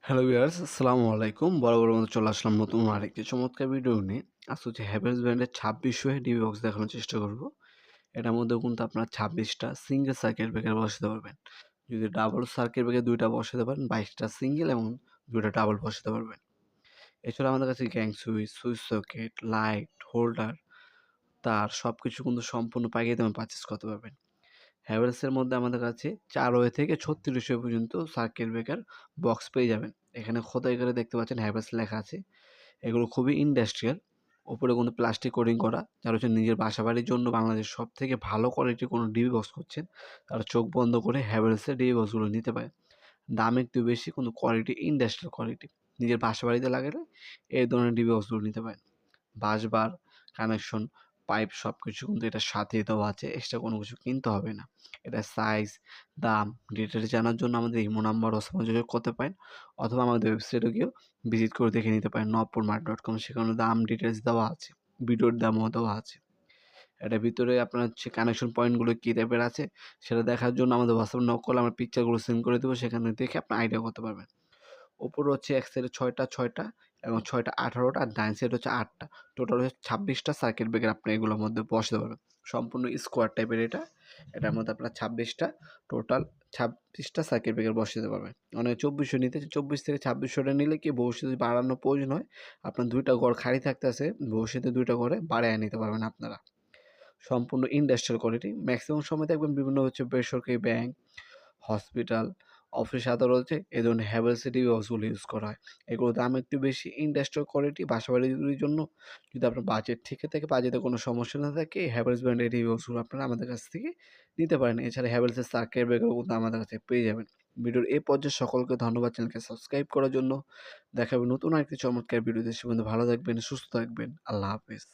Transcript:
Hello viewers, আসসালামু আলাইকুম। বরাবরের মতো চলে আসলাম নতুন আরেকটি চমৎকার ভিডিও নিয়ে। আজ হচ্ছে হ্যাভেলস ব্র্যান্ডের 2600 ডিবি বক্স দেখানোর চেষ্টা করব। এটার মধ্যে কিন্তু আপনার 26টা সিঙ্গেল সার্কিট ব্রেকার বসাতে পারবেন। যদি ডাবল সার্কিট ব্রেকার 2টা বসাতে পারেন, 22টা সিঙ্গেল এবং 2টা ডাবল বসাতে পারবেন। এছাড়া আমাদের কাছে gang switch, switch socket, light, holder, তার সবকিছু কিন্তু সম্পূর্ণ পাইকারি দামে পারচেজ করতে পারবেন। হ্যাভেলসের মধ্যে আমাদের কাছে 4 ওয়ে থেকে 36 ওয়ে পর্যন্ত সার্কিট ব্রেকার বক্স পেয়ে যাবেন। এখানে খোদাই করে দেখতে পাচ্ছেন হ্যাভেলস লেখা আছে। এগুলো খুবই ইন্ডাস্ট্রিয়াল। ওপরে কিন্তু প্লাস্টিক কোটিং করা। যারা হচ্ছে নিজের বাসাবাড়ির জন্য বাংলাদেশের সবথেকে ভালো কোয়ালিটির কোনো ডিবি বক্স খুঁজছেন, তারা চোখ বন্ধ করে হ্যাভেলসের ডিবি বক্সগুলো নিতে পারেন। দাম একটু বেশি, কিন্তু কোয়ালিটি ইন্ডাস্ট্রিয়াল কোয়ালিটি। নিজের বাসাবাড়িতে লাগালে এই ধরনের ডিবি বক্সগুলো নিতে পারেন। বাসবার, কানেকশন, পাইপ সবকিছু কিন্তু এটার সাথেই দেওয়া আছে। এক্সট্রা কোনো কিছু কিনতে হবে না। এটার সাইজ, দাম, ডিটেইলস জানার জন্য আমাদের ইমো নাম্বার হোয়াটসঅ্যাপে যোগাযোগ করতে পারেন, অথবা আমাদের ওয়েবসাইটে গিয়েও ভিজিট করে দেখে নিতে পারেন nopurmart.com। সেখানে দাম ডিটেইলস দেওয়া আছে। ভিডিওর দামও দেওয়া আছে। এটার ভিতরে আপনার হচ্ছে কানেকশন পয়েন্টগুলো কী টাইপের আছে সেটা দেখার জন্য আমাদের হোয়াটসঅ্যাপে নক করলে আমরা পিকচারগুলো সেন্ড করে দেবো। সেখানে দেখে আপনি আইডিয়া করতে পারবেন। ওপরে হচ্ছে এক সাইডে 6টা এবং 6টা 18টা, আর ডান সাইড হচ্ছে 8টা। টোটাল হচ্ছে 26টা সার্কিট ব্রেকার আপনি এগুলোর মধ্যে বসাতে পারবেন। সম্পূর্ণ স্কোয়ার টাইপের এটা। এটার মধ্যে আপনার 26টা, টোটাল 26টা সার্কিট ব্রেকার বসাতে পারবেন। অনেকে 2400 নিতে চায়, 24 থেকে 2600টা নিলে কি ভবিষ্যতে যদি বাড়ানোর প্রয়োজন হয়, আপনার 2টা ঘর খালি থাকতেছে, ভবিষ্যতে 2টা ঘরে বাড়ায় নিতে পারবেন আপনারা। সম্পূর্ণ ইন্ডাস্ট্রিয়াল কোয়ালিটি। ম্যাক্সিমাম সময় দেখবেন বিভিন্ন হচ্ছে বেসরকারি ব্যাংক, হসপিটাল, অফিস আদালতে এ ধরনের হ্যাভেলসের ডিবি বক্সগুলো ইউজ করা হয়। এগুলোর দাম একটু বেশি, ইন্ডাস্ট্রিয়াল কোয়ালিটি। বাসাবাড়ির জন্য যদি আপনার বাজেট ঠিক থাকে, বাজেটে কোনো সমস্যা না থাকে, হ্যাভেলস ব্র্যান্ডের ডিবি বক্সগুলো আপনারা আমাদের কাছ থেকে নিতে পারেন। এছাড়া হ্যাভেলসের সার্কিট ব্রেকারও কিন্তু আমাদের কাছে পেয়ে যাবেন। ভিডিওর এই পর্যায়ে সকলকে ধন্যবাদ চ্যানেলকে সাবস্ক্রাইব করার জন্য। দেখা হবে নতুন আরেকটি চমৎকার ভিডিওতে। সে পর্যন্ত ভালো থাকবেন, সুস্থ থাকবেন। আল্লাহ হাফেজ।